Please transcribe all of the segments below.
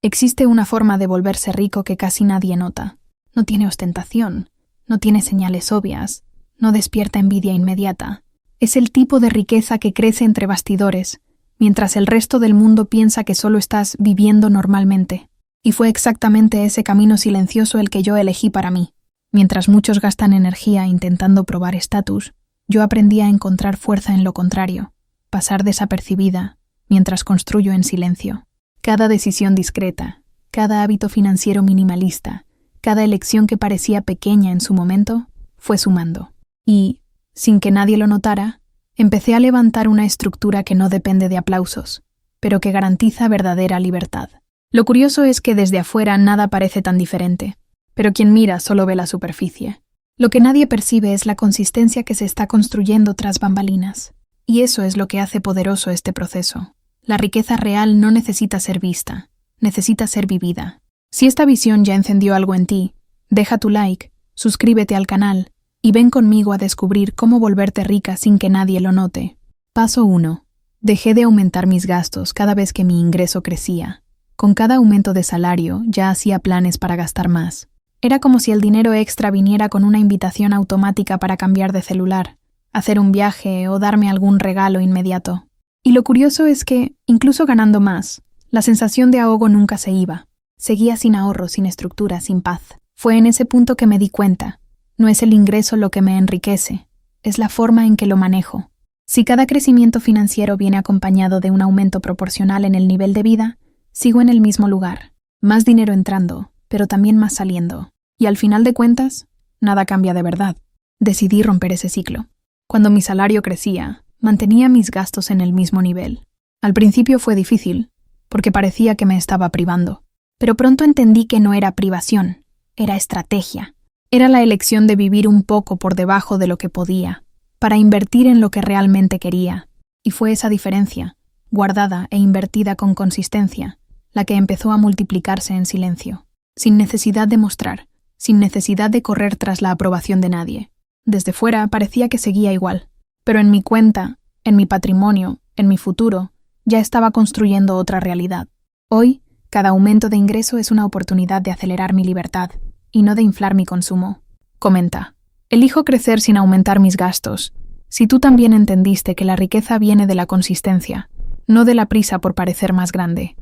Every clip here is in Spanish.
Existe una forma de volverse rico que casi nadie nota. No tiene ostentación, no tiene señales obvias, no despierta envidia inmediata. Es el tipo de riqueza que crece entre bastidores, mientras el resto del mundo piensa que solo estás viviendo normalmente. Y fue exactamente ese camino silencioso el que yo elegí para mí. Mientras muchos gastan energía intentando probar estatus, yo aprendí a encontrar fuerza en lo contrario, pasar desapercibida, mientras construyo en silencio. Cada decisión discreta, cada hábito financiero minimalista, cada elección que parecía pequeña en su momento, fue sumando. Y, sin que nadie lo notara, empecé a levantar una estructura que no depende de aplausos, pero que garantiza verdadera libertad. Lo curioso es que desde afuera nada parece tan diferente, pero quien mira solo ve la superficie. Lo que nadie percibe es la consistencia que se está construyendo tras bambalinas. Y eso es lo que hace poderoso este proceso. La riqueza real no necesita ser vista, necesita ser vivida. Si esta visión ya encendió algo en ti, deja tu like, suscríbete al canal y ven conmigo a descubrir cómo volverte rica sin que nadie lo note. Paso 1. Dejé de aumentar mis gastos cada vez que mi ingreso crecía. Con cada aumento de salario ya hacía planes para gastar más. Era como si el dinero extra viniera con una invitación automática para cambiar de celular, hacer un viaje o darme algún regalo inmediato. Y lo curioso es que, incluso ganando más, la sensación de ahogo nunca se iba. Seguía sin ahorro, sin estructura, sin paz. Fue en ese punto que me di cuenta. No es el ingreso lo que me enriquece, es la forma en que lo manejo. Si cada crecimiento financiero viene acompañado de un aumento proporcional en el nivel de vida, sigo en el mismo lugar. Más dinero entrando, pero también más saliendo. Y al final de cuentas, nada cambia de verdad. Decidí romper ese ciclo. Cuando mi salario crecía, mantenía mis gastos en el mismo nivel. Al principio fue difícil, porque parecía que me estaba privando. Pero pronto entendí que no era privación, era estrategia. Era la elección de vivir un poco por debajo de lo que podía, para invertir en lo que realmente quería. Y fue esa diferencia, guardada e invertida con consistencia, la que empezó a multiplicarse en silencio, sin necesidad de mostrar, sin necesidad de correr tras la aprobación de nadie. Desde fuera parecía que seguía igual, pero en mi cuenta, en mi patrimonio, en mi futuro, ya estaba construyendo otra realidad. Hoy, cada aumento de ingreso es una oportunidad de acelerar mi libertad y no de inflar mi consumo. Comenta: elijo crecer sin aumentar mis gastos. Si tú también entendiste que la riqueza viene de la consistencia, no de la prisa por parecer más grande.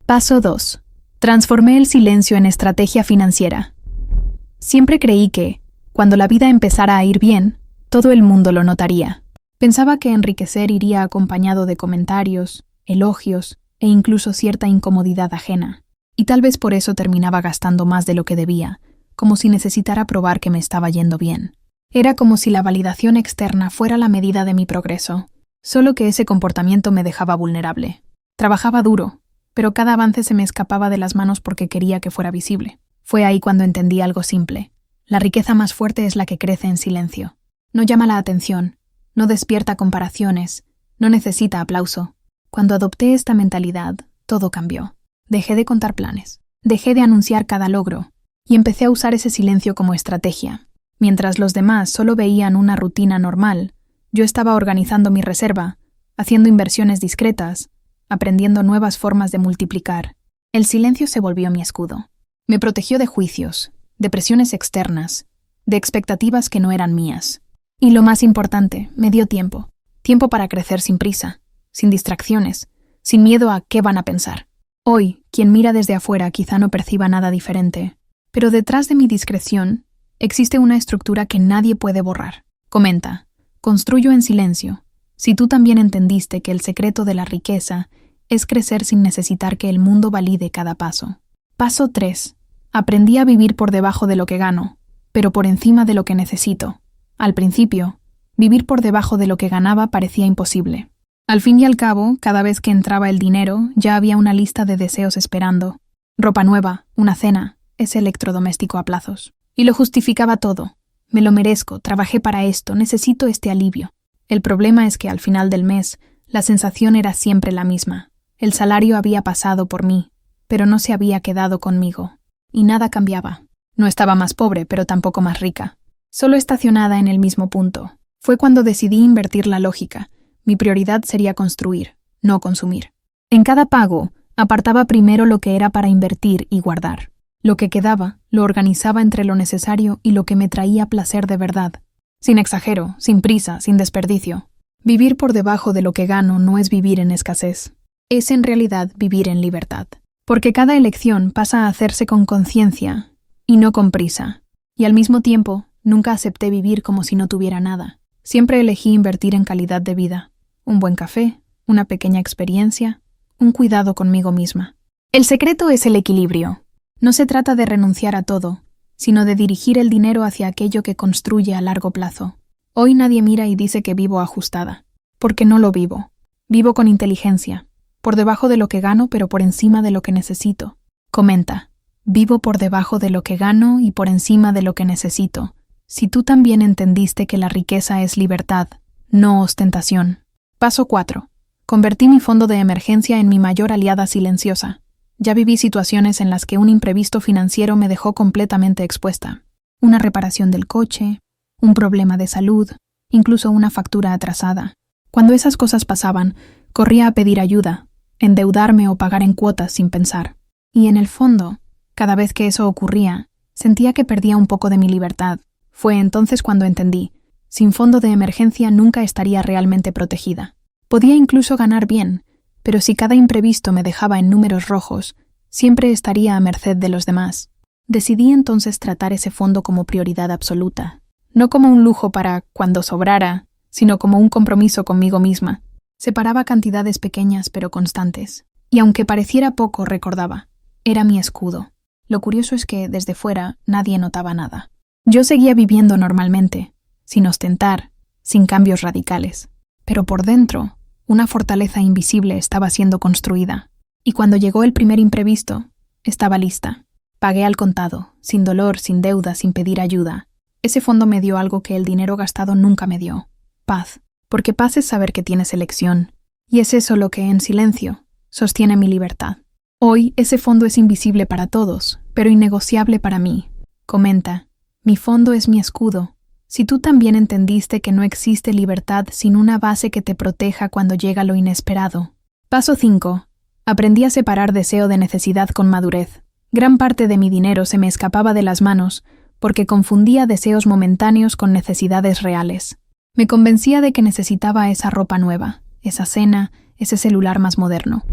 Paso 2. Transformé el silencio en estrategia financiera. Siempre creí que, cuando la vida empezara a ir bien, todo el mundo lo notaría. Pensaba que enriquecer iría acompañado de comentarios, elogios e incluso cierta incomodidad ajena. Y tal vez por eso terminaba gastando más de lo que debía, como si necesitara probar que me estaba yendo bien. Era como si la validación externa fuera la medida de mi progreso, solo que ese comportamiento me dejaba vulnerable. Trabajaba duro, pero cada avance se me escapaba de las manos porque quería que fuera visible. Fue ahí cuando entendí algo simple. La riqueza más fuerte es la que crece en silencio. No llama la atención, no despierta comparaciones, no necesita aplauso. Cuando adopté esta mentalidad, todo cambió. Dejé de contar planes, dejé de anunciar cada logro y empecé a usar ese silencio como estrategia. Mientras los demás solo veían una rutina normal, yo estaba organizando mi reserva, haciendo inversiones discretas, aprendiendo nuevas formas de multiplicar. El silencio se volvió mi escudo. Me protegió de juicios, de presiones externas, de expectativas que no eran mías. Y lo más importante, me dio tiempo. Tiempo para crecer sin prisa, sin distracciones, sin miedo a qué van a pensar. Hoy, quien mira desde afuera quizá no perciba nada diferente, pero detrás de mi discreción existe una estructura que nadie puede borrar. Comenta: construyo en silencio. Si tú también entendiste que el secreto de la riqueza es crecer sin necesitar que el mundo valide cada paso. Paso 3. Aprendí a vivir por debajo de lo que gano, pero por encima de lo que necesito. Al principio, vivir por debajo de lo que ganaba parecía imposible. Al fin y al cabo, cada vez que entraba el dinero, ya había una lista de deseos esperando. Ropa nueva, una cena, ese electrodoméstico a plazos. Y lo justificaba todo. Me lo merezco, trabajé para esto, necesito este alivio. El problema es que al final del mes, la sensación era siempre la misma. El salario había pasado por mí, pero no se había quedado conmigo. Y nada cambiaba. No estaba más pobre, pero tampoco más rica. Solo estacionada en el mismo punto. Fue cuando decidí invertir la lógica. Mi prioridad sería construir, no consumir. En cada pago, Apartaba primero lo que era para invertir y guardar. Lo que quedaba, lo organizaba entre lo necesario y lo que me traía placer de verdad. Sin exagero, sin prisa, sin desperdicio. Vivir por debajo de lo que gano no es vivir en escasez. Es en realidad vivir en libertad. Porque cada elección pasa a hacerse con conciencia y no con prisa. Y al mismo tiempo, nunca acepté vivir como si no tuviera nada. Siempre elegí invertir en calidad de vida. Un buen café, una pequeña experiencia, un cuidado conmigo misma. El secreto es el equilibrio. No se trata de renunciar a todo, sino de dirigir el dinero hacia aquello que construye a largo plazo. Hoy nadie mira y dice que vivo ajustada, porque no lo vivo. Vivo con inteligencia, por debajo de lo que gano pero por encima de lo que necesito. Comenta, vivo por debajo de lo que gano y por encima de lo que necesito. Si tú también entendiste que la riqueza es libertad, no ostentación. Paso 4. Convertí mi fondo de emergencia en mi mayor aliada silenciosa. Ya viví situaciones en las que un imprevisto financiero me dejó completamente expuesta. Una reparación del coche, un problema de salud, incluso una factura atrasada. Cuando esas cosas pasaban, corría a pedir ayuda, endeudarme o pagar en cuotas sin pensar. Y en el fondo, cada vez que eso ocurría, sentía que perdía un poco de mi libertad. Fue entonces cuando entendí, sin fondo de emergencia nunca estaría realmente protegida. Podía incluso ganar bien, pero si cada imprevisto me dejaba en números rojos, siempre estaría a merced de los demás. Decidí entonces tratar ese fondo como prioridad absoluta, no como un lujo para cuando sobrara, sino como un compromiso conmigo misma. Separaba cantidades pequeñas pero constantes, y aunque pareciera poco, recordaba, era mi escudo. Lo curioso es que, desde fuera, nadie notaba nada. Yo seguía viviendo normalmente, sin ostentar, sin cambios radicales. Pero por dentro, una fortaleza invisible estaba siendo construida. Y cuando llegó el primer imprevisto, estaba lista. Pagué al contado, sin dolor, sin deuda, sin pedir ayuda. Ese fondo me dio algo que el dinero gastado nunca me dio. Paz. Porque paz es saber que tienes elección. Y es eso lo que, en silencio, sostiene mi libertad. Hoy, ese fondo es invisible para todos, pero innegociable para mí. Comenta, mi fondo es mi escudo. Si tú también entendiste que no existe libertad sin una base que te proteja cuando llega lo inesperado. Paso 5. Aprendí a separar deseo de necesidad con madurez. Gran parte de mi dinero se me escapaba de las manos porque confundía deseos momentáneos con necesidades reales. Me convencía de que necesitaba esa ropa nueva, esa cena, ese celular más moderno.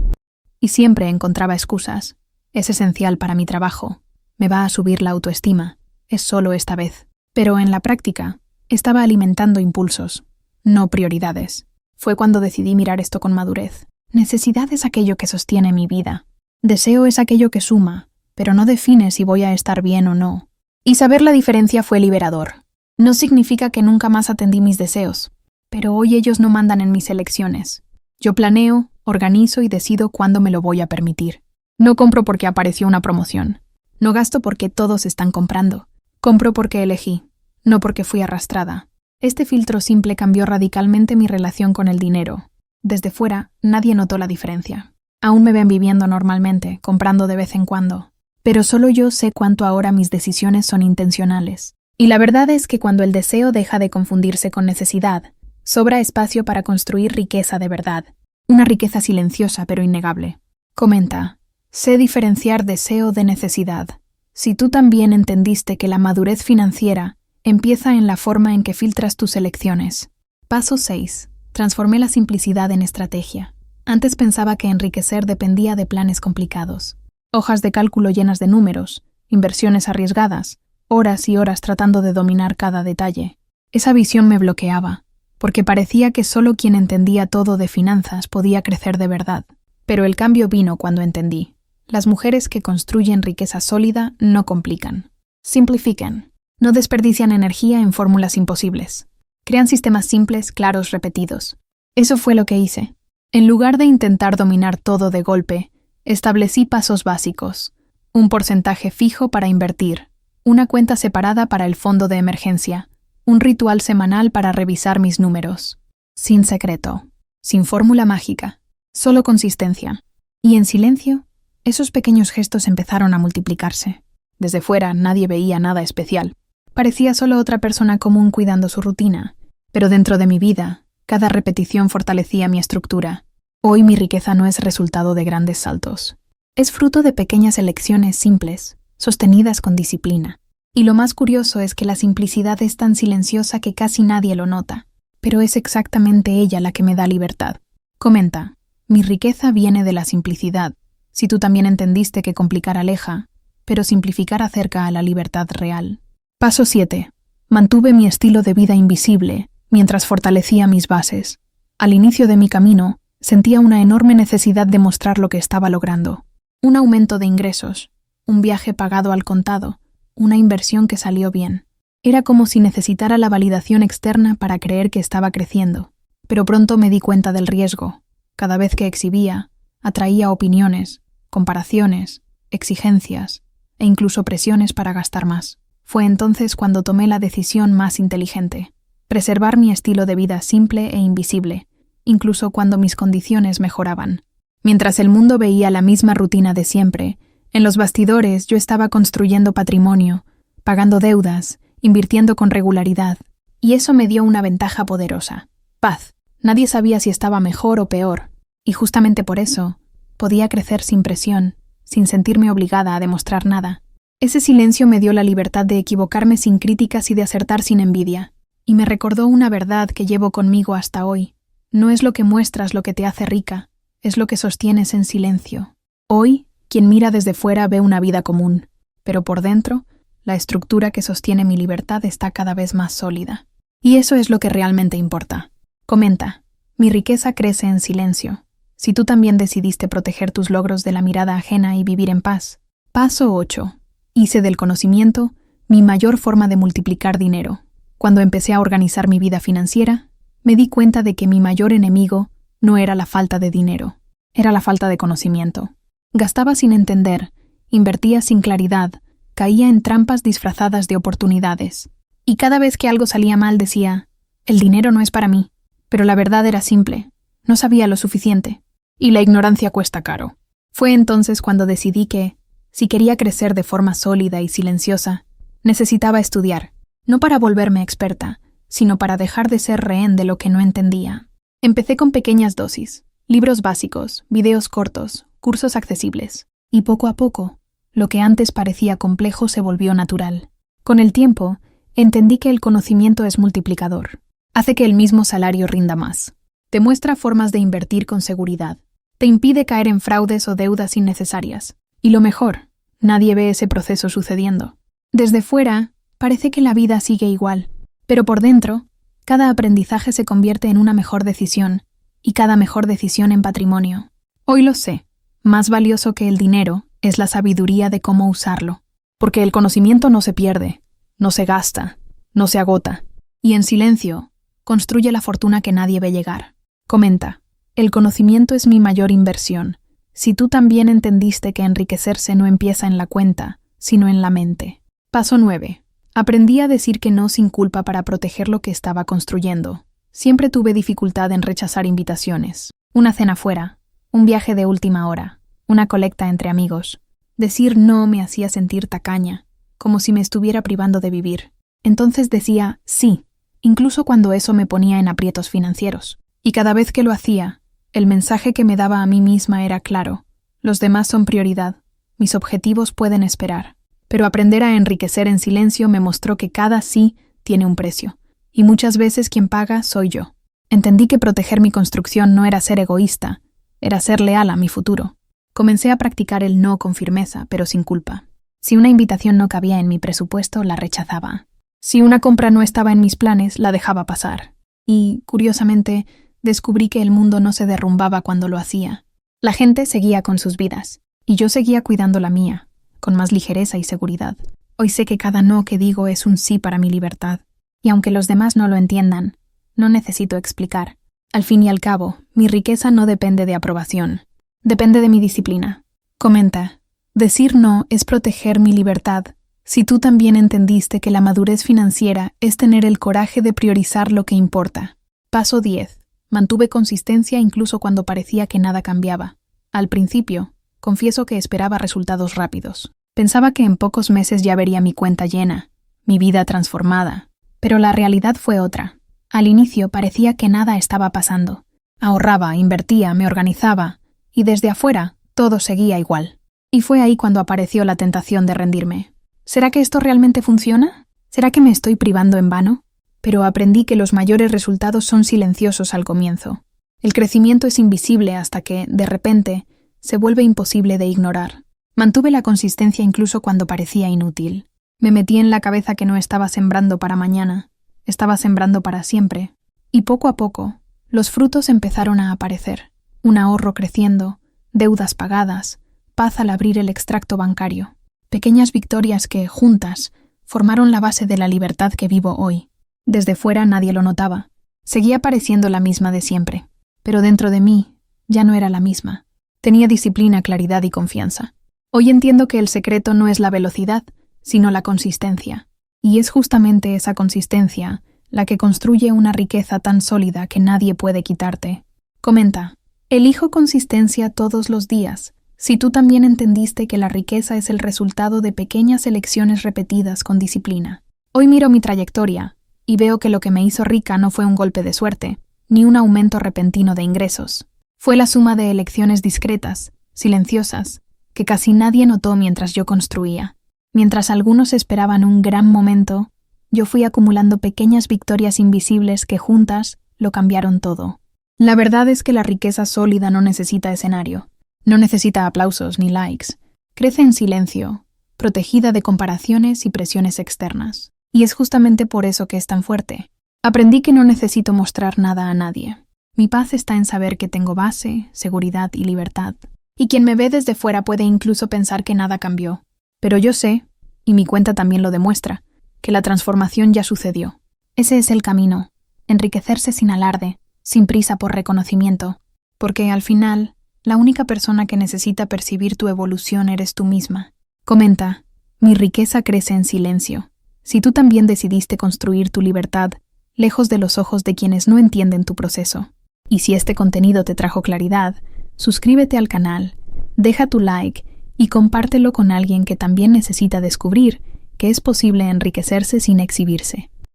Y siempre encontraba excusas. Es esencial para mi trabajo. Me va a subir la autoestima. Es solo esta vez. Pero en la práctica, estaba alimentando impulsos, no prioridades. Fue cuando decidí mirar esto con madurez. Necesidad es aquello que sostiene mi vida. Deseo es aquello que suma, pero no define si voy a estar bien o no. Y saber la diferencia fue liberador. No significa que nunca más atendí mis deseos, pero hoy ellos no mandan en mis elecciones. Yo planeo, organizo y decido cuándo me lo voy a permitir. No compro porque apareció una promoción. No gasto porque todos están comprando. Compro porque elegí, no porque fui arrastrada. Este filtro simple cambió radicalmente mi relación con el dinero. Desde fuera, nadie notó la diferencia. Aún me ven viviendo normalmente, comprando de vez en cuando. Pero solo yo sé cuánto ahora mis decisiones son intencionales. Y la verdad es que cuando el deseo deja de confundirse con necesidad, sobra espacio para construir riqueza de verdad. Una riqueza silenciosa pero innegable. Comenta, sé diferenciar deseo de necesidad. Si tú también entendiste que la madurez financiera empieza en la forma en que filtras tus elecciones. Paso 6. Transformé la simplicidad en estrategia. Antes pensaba que enriquecer dependía de planes complicados. Hojas de cálculo llenas de números, inversiones arriesgadas, horas y horas tratando de dominar cada detalle. Esa visión me bloqueaba, porque parecía que solo quien entendía todo de finanzas podía crecer de verdad. Pero el cambio vino cuando entendí. Las mujeres que construyen riqueza sólida no complican. Simplifican. No desperdician energía en fórmulas imposibles. Crean sistemas simples, claros, repetidos. Eso fue lo que hice. En lugar de intentar dominar todo de golpe, establecí pasos básicos. Un porcentaje fijo para invertir. Una cuenta separada para el fondo de emergencia. Un ritual semanal para revisar mis números. Sin secreto. Sin fórmula mágica. Solo consistencia. Y en silencio, esos pequeños gestos empezaron a multiplicarse. Desde fuera nadie veía nada especial. Parecía solo otra persona común cuidando su rutina. Pero dentro de mi vida, cada repetición fortalecía mi estructura. Hoy mi riqueza no es resultado de grandes saltos. Es fruto de pequeñas elecciones simples, sostenidas con disciplina. Y lo más curioso es que la simplicidad es tan silenciosa que casi nadie lo nota, pero es exactamente ella la que me da libertad. Comenta, mi riqueza viene de la simplicidad. Si tú también entendiste que complicar aleja, pero simplificar acerca a la libertad real. Paso 7. Mantuve mi estilo de vida invisible mientras fortalecía mis bases. Al inicio de mi camino, sentía una enorme necesidad de mostrar lo que estaba logrando. Un aumento de ingresos, un viaje pagado al contado, una inversión que salió bien. Era como si necesitara la validación externa para creer que estaba creciendo. Pero pronto me di cuenta del riesgo. Cada vez que exhibía, atraía opiniones, comparaciones, exigencias e incluso presiones para gastar más. Fue entonces cuando tomé la decisión más inteligente: preservar mi estilo de vida simple e invisible, incluso cuando mis condiciones mejoraban. Mientras el mundo veía la misma rutina de siempre, en los bastidores yo estaba construyendo patrimonio, pagando deudas, invirtiendo con regularidad, y eso me dio una ventaja poderosa: paz. Nadie sabía si estaba mejor o peor, y justamente por eso podía crecer sin presión, sin sentirme obligada a demostrar nada. Ese silencio me dio la libertad de equivocarme sin críticas y de acertar sin envidia, y me recordó una verdad que llevo conmigo hasta hoy: no es lo que muestras lo que te hace rica, es lo que sostienes en silencio. Hoy, quien mira desde fuera ve una vida común, pero por dentro, la estructura que sostiene mi libertad está cada vez más sólida. Y eso es lo que realmente importa. Comenta, mi riqueza crece en silencio. Si tú también decidiste proteger tus logros de la mirada ajena y vivir en paz. Paso 8. Hice del conocimiento mi mayor forma de multiplicar dinero. Cuando empecé a organizar mi vida financiera, me di cuenta de que mi mayor enemigo no era la falta de dinero, era la falta de conocimiento. Gastaba sin entender, invertía sin claridad, caía en trampas disfrazadas de oportunidades. Y cada vez que algo salía mal decía, el dinero no es para mí. Pero la verdad era simple, no sabía lo suficiente. Y la ignorancia cuesta caro. Fue entonces cuando decidí que, si quería crecer de forma sólida y silenciosa, necesitaba estudiar, no para volverme experta, sino para dejar de ser rehén de lo que no entendía. Empecé con pequeñas dosis, libros básicos, videos cortos, cursos accesibles, y poco a poco, lo que antes parecía complejo se volvió natural. Con el tiempo, entendí que el conocimiento es multiplicador. Hace que el mismo salario rinda más. Te muestra formas de invertir con seguridad. Te impide caer en fraudes o deudas innecesarias. Y lo mejor, nadie ve ese proceso sucediendo. Desde fuera, parece que la vida sigue igual. Pero por dentro, cada aprendizaje se convierte en una mejor decisión, y cada mejor decisión en patrimonio. Hoy lo sé, más valioso que el dinero es la sabiduría de cómo usarlo. Porque el conocimiento no se pierde, no se gasta, no se agota. Y en silencio, construye la fortuna que nadie ve llegar. Comenta, el conocimiento es mi mayor inversión. Si tú también entendiste que enriquecerse no empieza en la cuenta, sino en la mente. Paso 9. Aprendí a decir que no sin culpa para proteger lo que estaba construyendo. Siempre tuve dificultad en rechazar invitaciones. Una cena fuera, un viaje de última hora, una colecta entre amigos. Decir no me hacía sentir tacaña, como si me estuviera privando de vivir. Entonces decía sí, incluso cuando eso me ponía en aprietos financieros. Y cada vez que lo hacía, el mensaje que me daba a mí misma era claro: los demás son prioridad, mis objetivos pueden esperar. Pero aprender a enriquecer en silencio me mostró que cada sí tiene un precio, y muchas veces quien paga soy yo. Entendí que proteger mi construcción no era ser egoísta, era ser leal a mi futuro. Comencé a practicar el no con firmeza, pero sin culpa. Si una invitación no cabía en mi presupuesto, la rechazaba. Si una compra no estaba en mis planes, la dejaba pasar. Y, curiosamente, descubrí que el mundo no se derrumbaba cuando lo hacía. La gente seguía con sus vidas, y yo seguía cuidando la mía, con más ligereza y seguridad. Hoy sé que cada no que digo es un sí para mi libertad, y aunque los demás no lo entiendan, no necesito explicar. Al fin y al cabo, mi riqueza no depende de aprobación, depende de mi disciplina. Comenta, decir no es proteger mi libertad. Si tú también entendiste que la madurez financiera es tener el coraje de priorizar lo que importa. Paso 10. Mantuve consistencia incluso cuando parecía que nada cambiaba. Al principio, confieso que esperaba resultados rápidos. Pensaba que en pocos meses ya vería mi cuenta llena, mi vida transformada. Pero la realidad fue otra. Al inicio parecía que nada estaba pasando. Ahorraba, invertía, me organizaba, y desde afuera todo seguía igual. Y fue ahí cuando apareció la tentación de rendirme. ¿Será que esto realmente funciona? ¿Será que me estoy privando en vano? Pero aprendí que los mayores resultados son silenciosos al comienzo. El crecimiento es invisible hasta que, de repente, se vuelve imposible de ignorar. Mantuve la consistencia incluso cuando parecía inútil. Me metí en la cabeza que no estaba sembrando para mañana, estaba sembrando para siempre. Y poco a poco, los frutos empezaron a aparecer. Un ahorro creciendo, deudas pagadas, paz al abrir el extracto bancario. Pequeñas victorias que, juntas, formaron la base de la libertad que vivo hoy. Desde fuera nadie lo notaba. Seguía pareciendo la misma de siempre. Pero dentro de mí ya no era la misma. Tenía disciplina, claridad y confianza. Hoy entiendo que el secreto no es la velocidad, sino la consistencia. Y es justamente esa consistencia la que construye una riqueza tan sólida que nadie puede quitarte. Comenta: elijo consistencia todos los días. Si tú también entendiste que la riqueza es el resultado de pequeñas elecciones repetidas con disciplina. Hoy miro mi trayectoria y veo que lo que me hizo rica no fue un golpe de suerte, ni un aumento repentino de ingresos. Fue la suma de elecciones discretas, silenciosas, que casi nadie notó mientras yo construía. Mientras algunos esperaban un gran momento, yo fui acumulando pequeñas victorias invisibles que juntas lo cambiaron todo. La verdad es que la riqueza sólida no necesita escenario, no necesita aplausos ni likes. Crece en silencio, protegida de comparaciones y presiones externas. Y es justamente por eso que es tan fuerte. Aprendí que no necesito mostrar nada a nadie. Mi paz está en saber que tengo base, seguridad y libertad. Y quien me ve desde fuera puede incluso pensar que nada cambió. Pero yo sé, y mi cuenta también lo demuestra, que la transformación ya sucedió. Ese es el camino, enriquecerse sin alarde, sin prisa por reconocimiento, porque al final, la única persona que necesita percibir tu evolución eres tú misma. Comenta: mi riqueza crece en silencio. Si tú también decidiste construir tu libertad, lejos de los ojos de quienes no entienden tu proceso. Y si este contenido te trajo claridad, suscríbete al canal, deja tu like y compártelo con alguien que también necesita descubrir que es posible enriquecerse sin exhibirse.